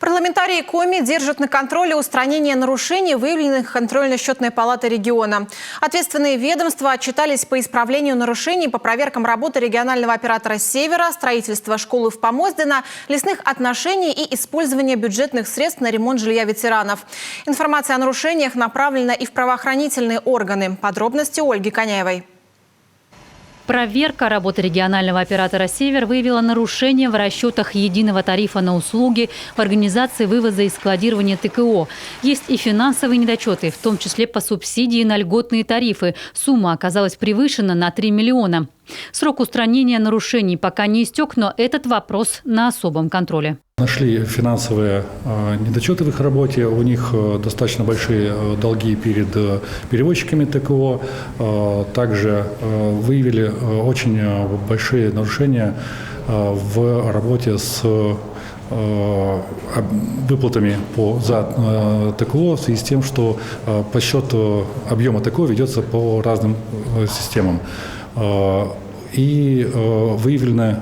Парламентарии Коми держат на контроле устранение нарушений, выявленных контрольно-счетной палатой региона. Ответственные ведомства отчитались по исправлению нарушений по проверкам работы регионального оператора «Севера», строительства школы в Помоздино, лесных отношений и использования бюджетных средств на ремонт жилья ветеранов. Информация о нарушениях направлена и в правоохранительные органы. Подробности у Ольги Коняевой. Проверка работы регионального оператора «Север» выявила нарушения в расчетах единого тарифа на услуги в организации вывоза и складирования ТКО. Есть и финансовые недочеты, в том числе по субсидии на льготные тарифы. Сумма оказалась превышена на 3 миллиона. Срок устранения нарушений пока не истек, но этот вопрос на особом контроле. Нашли финансовые недочеты в их работе. У них достаточно большие долги перед перевозчиками ТКО. Также выявили очень большие нарушения в работе с выплатами за ТКО в связи с тем, что подсчет объема ТКО ведется по разным системам. И выявлен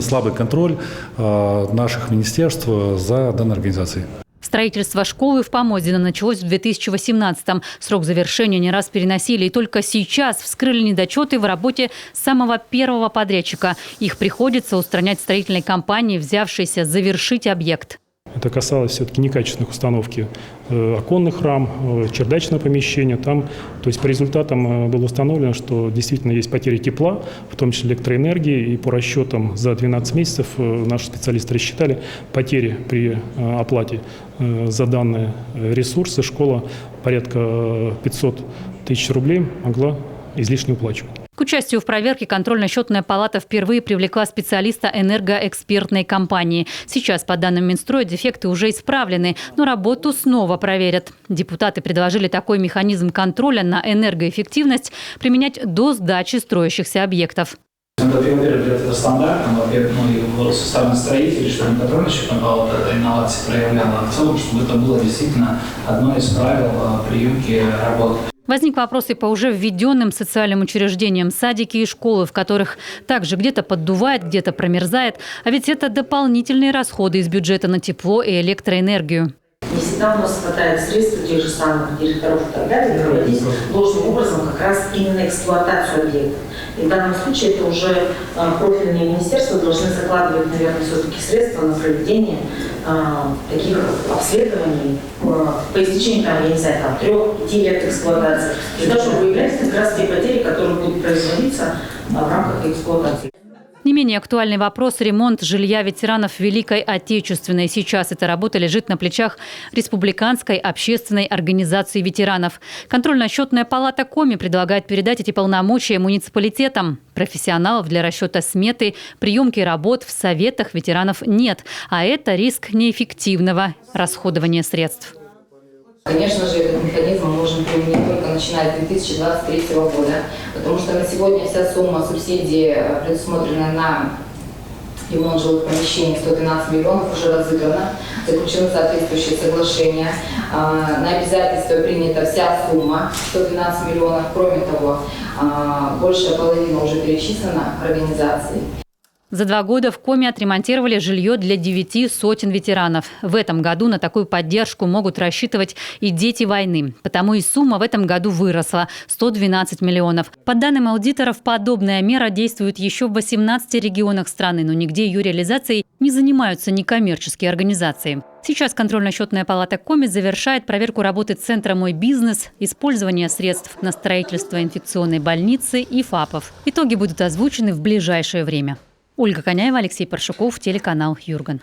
слабый контроль наших министерств за данной организацией. Строительство школы в Помоздино началось в 2018-м. Срок завершения не раз переносили. И только сейчас вскрыли недочеты в работе самого первого подрядчика. Их приходится устранять строительной компании, взявшейся завершить объект. Это касалось все-таки некачественных установки оконных рам, чердачного помещения. Там, то есть по результатам было установлено, что действительно есть потери тепла, в том числе электроэнергии. И по расчетам за 12 месяцев наши специалисты рассчитали потери при оплате за данные ресурсы. Школа порядка 500 тысяч рублей могла излишне уплачивать. К участию в проверке контрольно-счетная палата впервые привлекла специалиста энергоэкспертной компании. Сейчас, по данным Минстроя, дефекты уже исправлены, но работу снова проверят. Депутаты предложили такой механизм контроля на энергоэффективность применять до сдачи строящихся объектов. Во-первых, это стандартно, во-первых, и со стороны строителей, чтобы контрольно-счетная палата этой инновации проявляла, в целом, чтобы это было действительно одно из правил приемки работы. Возник вопрос и по уже введенным социальным учреждениям: садики и школы, в которых также где-то поддувает, где-то промерзает. А ведь это дополнительные расходы из бюджета на тепло и электроэнергию. Не всегда у нас хватает средств тех же самых директоров и так далее проводить должным образом как раз именно эксплуатацию объекта. И в данном случае это уже профильные министерства должны закладывать, наверное, все-таки средства на проведение таких обследований по истечении, я не знаю, 3-5 лет эксплуатации. И даже выявлять как раз те потери, которые будут производиться в рамках эксплуатации. Не менее актуальный вопрос – ремонт жилья ветеранов Великой Отечественной. Сейчас эта работа лежит на плечах Республиканской общественной организации ветеранов. Контрольно-счетная палата Коми предлагает передать эти полномочия муниципалитетам. Профессионалов для расчета сметы, приемки работ в советах ветеранов нет. А это риск неэффективного расходования средств. Конечно же, этот механизм мы можем применить только начиная с 2023 года, потому что на сегодня вся сумма субсидии, предусмотренная на ремонт жилых помещений, 112 миллионов, уже разыграна, заключено соответствующее соглашение. На обязательство принята вся сумма, 112 миллионов. Кроме того, большая половина уже перечислена организацией. За 2 года в Коми отремонтировали жилье для 9 сотен ветеранов. В этом году на такую поддержку могут рассчитывать и дети войны. Потому и сумма в этом году выросла – 112 миллионов. По данным аудиторов, подобная мера действует еще в 18 регионах страны, но нигде ее реализацией не занимаются некоммерческие организации. Сейчас контрольно-счетная палата Коми завершает проверку работы Центра «Мой бизнес», использования средств на строительство инфекционной больницы и ФАПов. Итоги будут озвучены в ближайшее время. Ольга Коняева, Алексей Паршуков, телеканал Юрган.